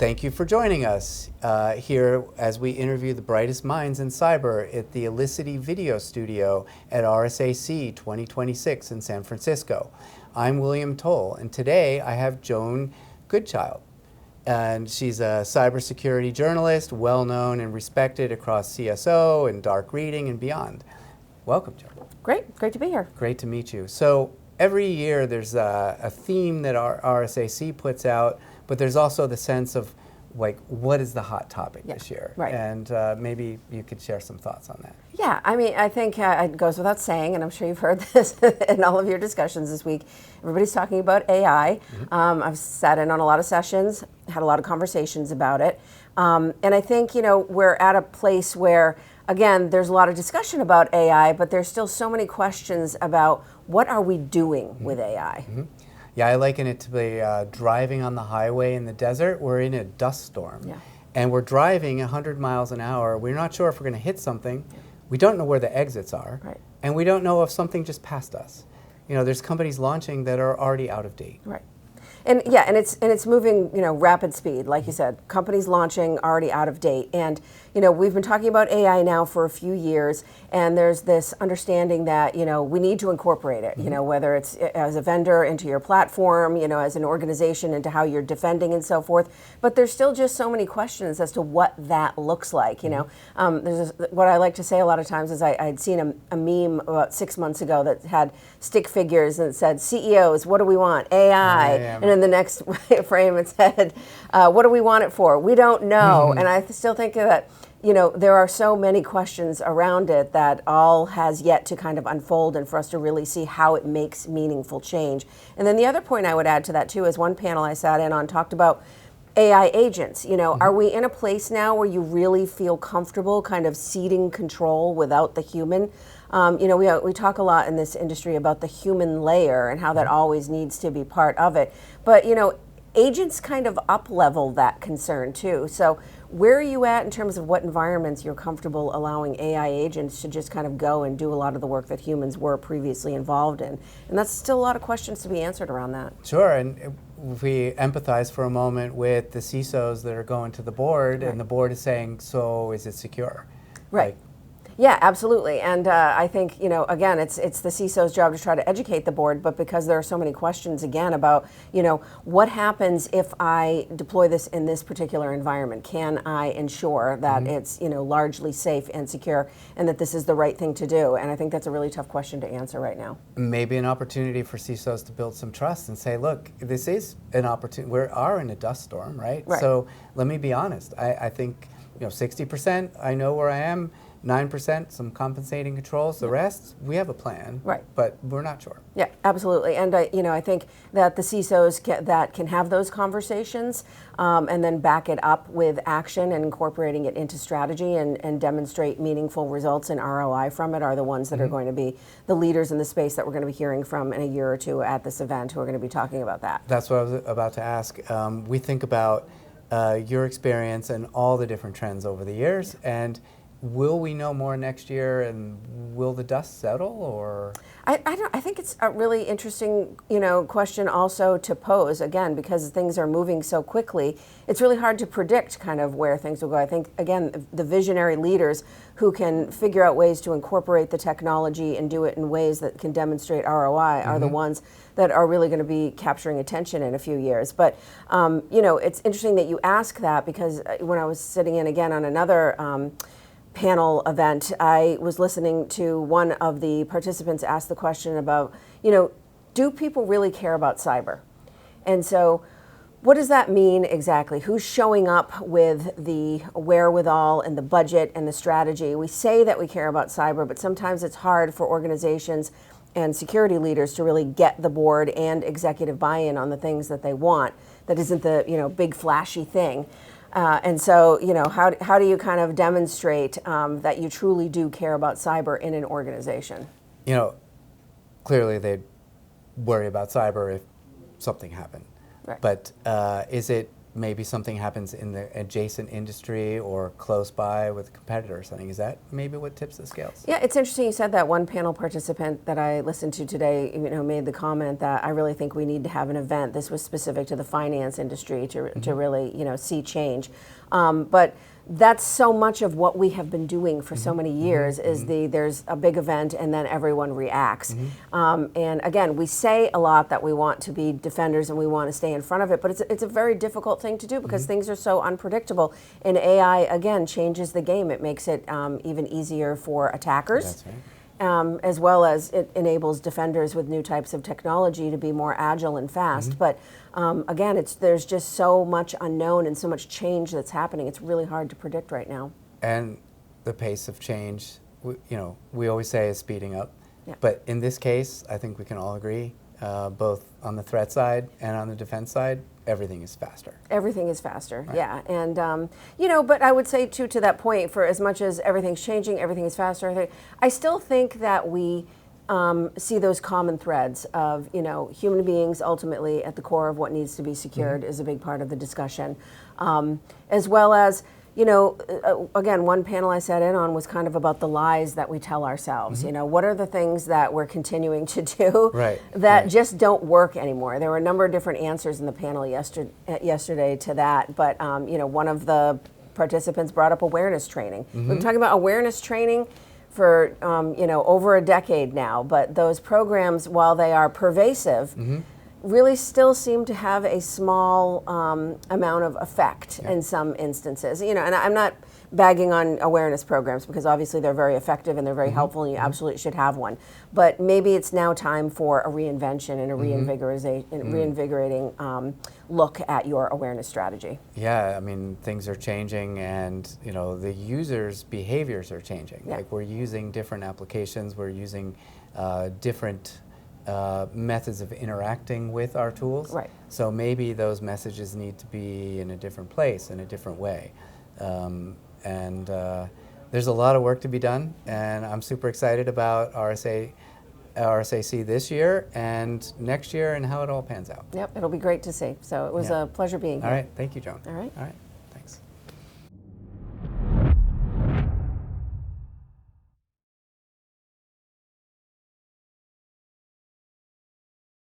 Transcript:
Thank you for joining us here as we interview the brightest minds in cyber at the Elisity Video Studio at RSA 2026 in San Francisco. I'm William Toll, and today I have Joan Goodchild. And she's a cybersecurity journalist, well-known and respected across CISO and dark reading and beyond. Welcome, Joan. Great to be here. Great to meet you. So every year there's a theme that our RSAC puts out, but there's also the sense of like, what is the hot topic this year? Right. And maybe you could share some thoughts on that. Yeah, I mean, I think it goes without saying, and I'm sure you've heard this in all of your discussions this week, everybody's talking about AI. I've sat in on a lot of sessions, had a lot of conversations about it. And I think, we're at a place where, again, there's a lot of discussion about AI, but there's still so many questions about what are we doing with AI? Yeah, I liken it to be driving on the highway in the desert. We're in a dust storm. Yeah. And we're driving 100 miles an hour. We're not sure if we're going to hit something. Yeah. We don't know where the exits are. Right. And we don't know if something just passed us. There's companies launching that are already out of date. Right. And yeah, and it's moving, rapid speed, like you said. Companies launching already out of date, and we've been talking about AI now for a few years, and there's this understanding that we need to incorporate it. Whether it's as a vendor into your platform, as an organization into how you're defending and so forth. But there's still just so many questions as to what that looks like. There's what I like to say a lot of times is I'd seen a meme about 6 months ago that had stick figures and it said, CEOs, what do we want? AI. And in the next frame it said, what do we want it for? We don't know. And I still think that, there are so many questions around it that all has yet to kind of unfold and for us to really see how it makes meaningful change. And then the other point I would add to that too is one panel I sat in on talked about AI agents. Are we in a place now where you really feel comfortable kind of ceding control without the human? We talk a lot in this industry about the human layer and how that always needs to be part of it. But, agents kind of up-level that concern too. So where are you at in terms of what environments you're comfortable allowing AI agents to just kind of go and do a lot of the work that humans were previously involved in? And that's still a lot of questions to be answered around that. Sure, and if we empathize for a moment with the CISOs that are going to the board, and the board is saying, so is it secure? Right. Yeah, absolutely. And I think, again, it's the CISO's job to try to educate the board, but because there are so many questions, again, about, what happens if I deploy this in this particular environment? Can I ensure that it's, largely safe and secure and that this is the right thing to do? And I think that's a really tough question to answer right now. Maybe an opportunity for CISOs to build some trust and say, look, this is an opportunity. We are in a dust storm, right? So let me be honest. I think, 60%, I know where I am. 9%, some compensating controls. The rest, we have a plan, but we're not sure. Yeah, absolutely. And I think that the CISOs can have those conversations and then back it up with action and incorporating it into strategy and demonstrate meaningful results and ROI from it are the ones that are going to be the leaders in the space that we're going to be hearing from in a year or two at this event who are going to be talking about that. That's what I was about to ask. We think about your experience and all the different trends over the years, and will we know more next year, and will the dust settle, or? I think it's a really interesting, question also to pose, again, because things are moving so quickly. It's really hard to predict kind of where things will go. I think, again, the visionary leaders who can figure out ways to incorporate the technology and do it in ways that can demonstrate ROI are the ones that are really going to be capturing attention in a few years. But, it's interesting that you ask that, because when I was sitting in again on another panel event, I was listening to one of the participants ask the question about, do people really care about cyber? And so what does that mean exactly? Who's showing up with the wherewithal and the budget and the strategy? We say that we care about cyber, but sometimes it's hard for organizations and security leaders to really get the board and executive buy-in on the things that they want. That isn't the big flashy thing. And so, how do you kind of demonstrate that you truly do care about cyber in an organization? Clearly they'd worry about cyber if something happened. Right. But is it maybe something happens in the adjacent industry or close by with a competitor or something. Is that maybe what tips the scales? Yeah, it's interesting you said that. One panel participant that I listened to today, made the comment that I really think we need to have an event. This was specific to the finance industry to really, see change. But that's so much of what we have been doing for so many years is there's a big event and then everyone reacts. And again, we say a lot that we want to be defenders and we want to stay in front of it, but it's a very difficult thing to do because things are so unpredictable. And AI, again, changes the game. It makes it even easier for attackers. That's right. As well as it enables defenders with new types of technology to be more agile and fast. But again, there's just so much unknown and so much change that's happening. It's really hard to predict right now. And the pace of change, we always say is speeding up. Yeah. But in this case, I think we can all agree, both on the threat side and on the defense side, everything is faster. Everything is faster, Right. yeah. And, but I would say, too, to that point, for as much as everything's changing, everything is faster, I still think that we see those common threads of, human beings ultimately at the core of what needs to be secured is a big part of the discussion. As well as, again, one panel I sat in on was kind of about the lies that we tell ourselves. What are the things that we're continuing to do that just don't work anymore? There were a number of different answers in the panel yesterday to that, but one of the participants brought up awareness training. We've been talking about awareness training for over a decade now, but those programs, while they are pervasive, really still seem to have a small amount of effect in some instances. And I'm not bagging on awareness programs because obviously they're very effective and they're very helpful and you absolutely should have one. But maybe it's now time for a reinvention and a reinvigorating look at your awareness strategy. Yeah, I mean, things are changing and, the users' behaviors are changing. Yeah. Like we're using different applications, we're using different methods of interacting with our tools. Right. So maybe those messages need to be in a different place, in a different way. And there's a lot of work to be done, and I'm super excited about RSAC this year and next year and how it all pans out. Yep, it'll be great to see. So it was a pleasure being here. All right, thank you, Joan. All right. All right.